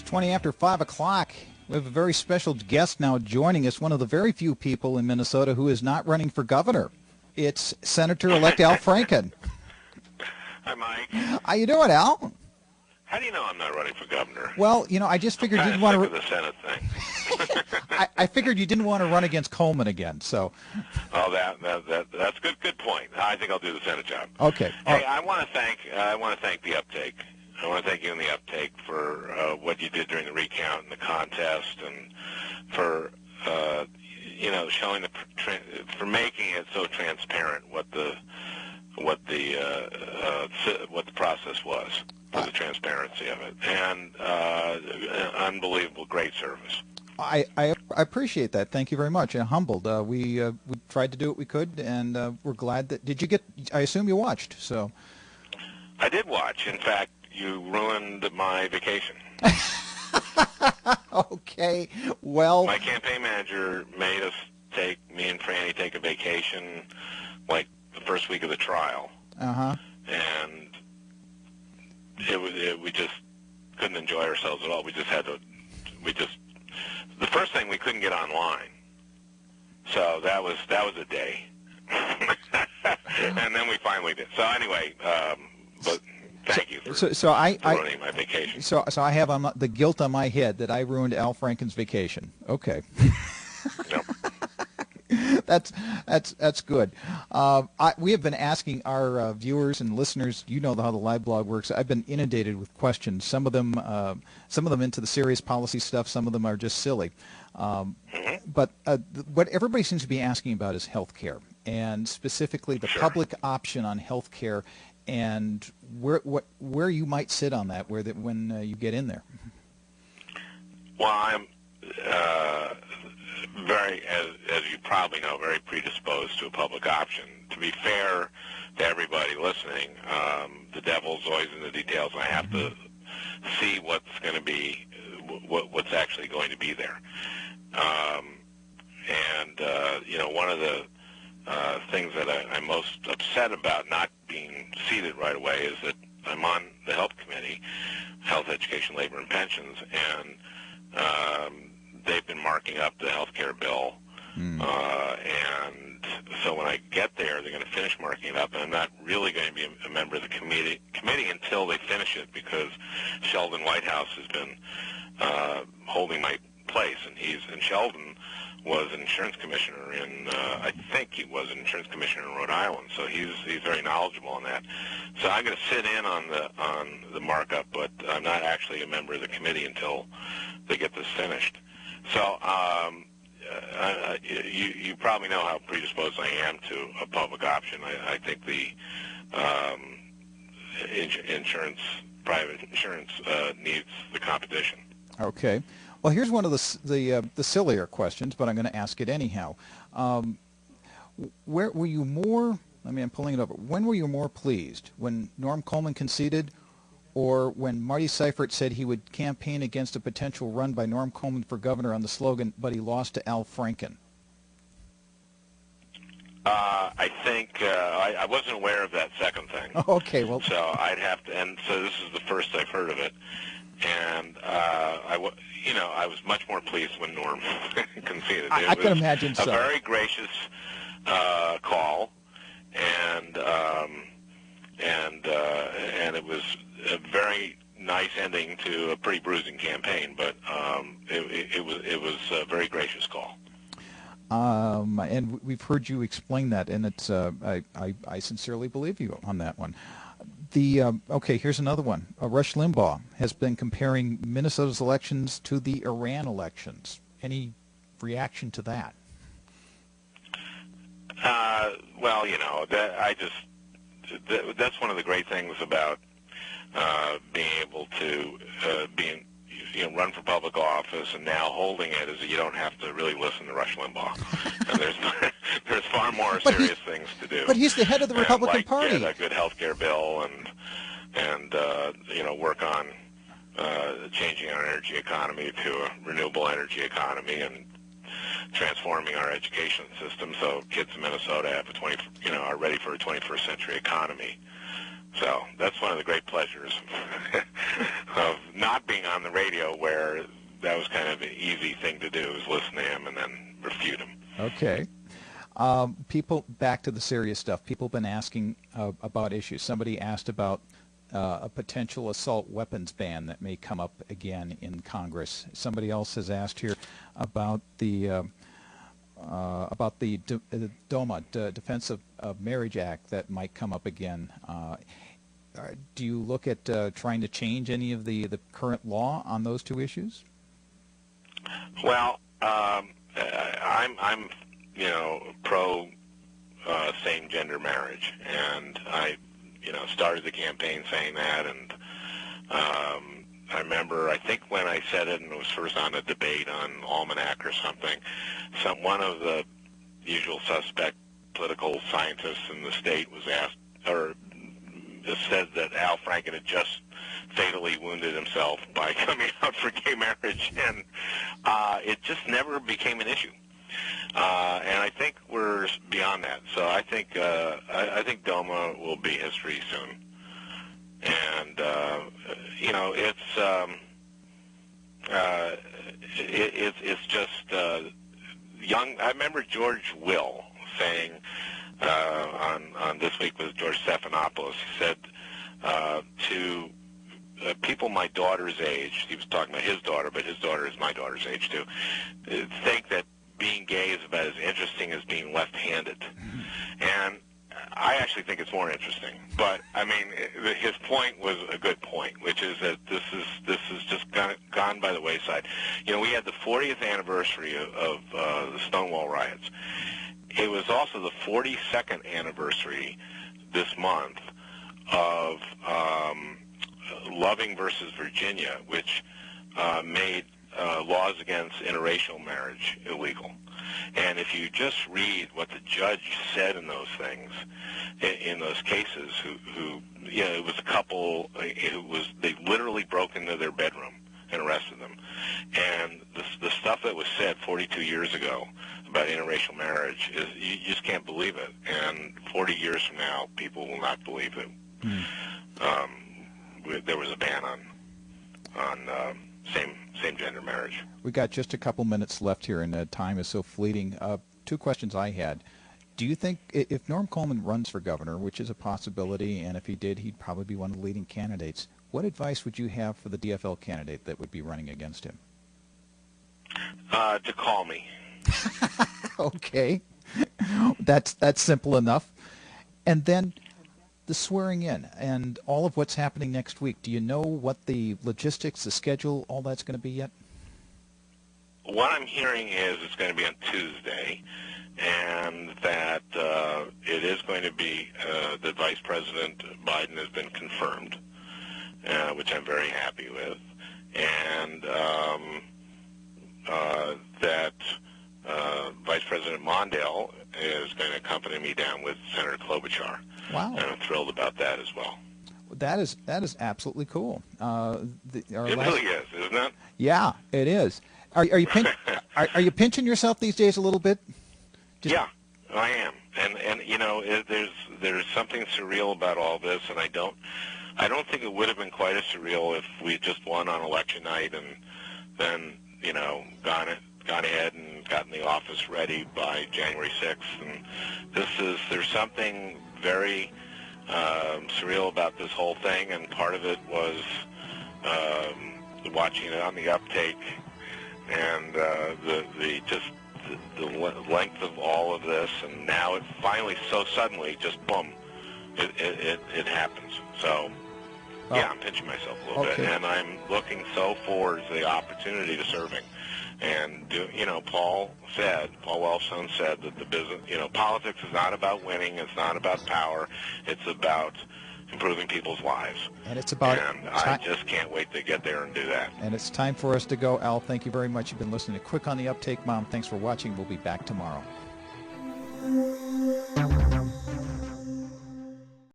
20 after 5 o'clock. We have a very special guest now joining us, one of the very few people in Minnesota who is not running for governor. It's Senator-elect Al Franken. Hi, Mike. How you doing, Al? How do you know I'm not running for governor? Well, you know, I just figured you didn't want to... the Senate thing. I figured you didn't want to run against Coleman again, so... Oh, that's good point. I think I'll do the Senate job. Okay. Hey, I want to thank the UpTake. I want to thank you and the UpTake for what you did during the recount and the contest, and for showing for making it so transparent what the process was, for the transparency of it, and unbelievable, great service. I appreciate that. Thank you very much. And humbled. We tried to do what we could, and we're glad that. Did you get? I assume you watched. So. I did watch. In fact, you ruined my vacation. Okay. Well. My campaign manager made us me and Franny take a vacation, like the first week of the trial. Uh-huh. And we just couldn't enjoy ourselves at all. The first thing, we couldn't get online. So that was a day. And then we finally did. So anyway, but thank you for ruining my vacation. So I have the guilt on my head that I ruined Al Franken's vacation. Okay. Yep. That's good. We have been asking our viewers and listeners. You know how the live blog works. I've been inundated with questions. Some of them into the serious policy stuff. Some of them are just silly. But what everybody seems to be asking about is health care, and specifically the public option on health care, and where you might sit on that, when you get in there. Well, I'm very, as you probably know, very predisposed to a public option. To be fair to everybody listening, the devil's always in the details, and I have to see what's going to be, what's actually going to be there. One of the things that I'm most upset about not being seated right away is that I'm on the Health Committee, Health, Education, Labor, and Pensions, and they've been marking up the health care bill, and so when I get there, they're going to finish marking it up, and I'm not really going to be a member of the committee until they finish it, because Sheldon Whitehouse has been holding my place, and Sheldon was an insurance commissioner I think he was an insurance commissioner in Rhode Island, so he's very knowledgeable on that. So I'm going to sit in on the markup, but I'm not actually a member of the committee until they get this finished. So you probably know how predisposed I am to a public option. I think the private insurance needs the competition. Okay. Well, here's one of the sillier questions, but I'm going to ask it anyhow. Where were you more? I'm pulling it up. When were you more pleased? When Norm Coleman conceded, or when Marty Seifert said he would campaign against a potential run by Norm Coleman for governor on the slogan, but he lost to Al Franken? I think I wasn't aware of that second thing. Okay, well. So I'd have to, and so this is the first I've heard of it, and I was much more pleased when Norm conceded. I can imagine so. A very gracious call, and it was a very nice ending to a pretty bruising campaign, but it was a very gracious call. And we've heard you explain that, and it's I sincerely believe you on that one. Okay, here's another one. Rush Limbaugh has been comparing Minnesota's elections to the Iran elections. Any reaction to that? Well, that's one of the great things about being able to run for public office, and now holding it, is that you don't have to really listen to Rush Limbaugh. And there's far more serious things to do. But he's the head of the Republican Party. Get a good health care bill, and work on changing our energy economy to a renewable energy economy, and transforming our education system so kids in Minnesota have are ready for a 21st century economy. So that's one of the great pleasures not being on the radio, where that was kind of an easy thing to do, is listen to him and then refute him. Okay. People, back to the serious stuff. People have been asking about issues. Somebody asked about a potential assault weapons ban that may come up again in Congress. Somebody else has asked here about the DOMA, Defense of Marriage Act, that might come up again. Do you look at trying to change any of the current law on those two issues? Well, I'm pro same gender marriage, and I started the campaign saying that, and I remember, I think when I said it and it was first on a debate on Almanac or something, one of the usual suspect political scientists in the state was asked, or said that Al Franken had just fatally wounded himself by coming out for gay marriage, and it just never became an issue. And I think we're beyond that. So I think DOMA will be history soon. And it's just young. I remember George Will saying on This Week with George Stephanopoulos, he said to people my daughter's age, he was talking about his daughter, but his daughter is my daughter's age too, think that being gay is about as interesting as being left-handed. And I actually think it's more interesting. But I mean, his point was a good point, which is that this is just gone by the wayside. We had the 40th anniversary of the Stonewall riots. It was also the 42nd anniversary this month of Loving versus Virginia, which made laws against interracial marriage illegal. And if you just read what the judge said in those things, in those cases, it was a couple, they literally broke into their bedroom and arrested them. And the stuff that was said 42 years ago about interracial marriage, you just can't believe it. And 40 years from now, people will not believe it. There was a ban on same-gender marriage. We got just a couple minutes left here, and time is so fleeting. Two questions I had. Do you think if Norm Coleman runs for governor, which is a possibility, and if he did, he'd probably be one of the leading candidates, what advice would you have for the DFL candidate that would be running against him? To call me. Okay. That's simple enough. And then the swearing in and all of what's happening next week. Do you know what the logistics, the schedule, all that's going to be yet? What I'm hearing is it's going to be on Tuesday, and that it is going to be that Vice President Biden has been confirmed, which I'm very happy with, and that Vice President Mondale is going to accompany me down with Senator Klobuchar. Wow. And I'm thrilled about that as well. That is absolutely cool. It really is, isn't it? Yeah, it is. Are you pinching yourself these days a little bit? Yeah, I am. And there's something surreal about all this, and I don't think it would have been quite as surreal if we just won on election night and then gone ahead and gotten the office ready by January 6th. And there's something very surreal about this whole thing, and part of it was watching it on the UpTake, and the length of all of this, and now it finally, so suddenly, just boom, it happens. So yeah, I'm pinching myself a little bit, and I'm looking so forward to the opportunity to serving. And Paul Wellstone said that the business, politics is not about winning, it's not about power, it's about improving people's lives. And it's about. And I just can't wait to get there and do that. And it's time for us to go. Al, thank you very much. You've been listening to Quick on the UpTake. Mom, thanks for watching. We'll be back tomorrow.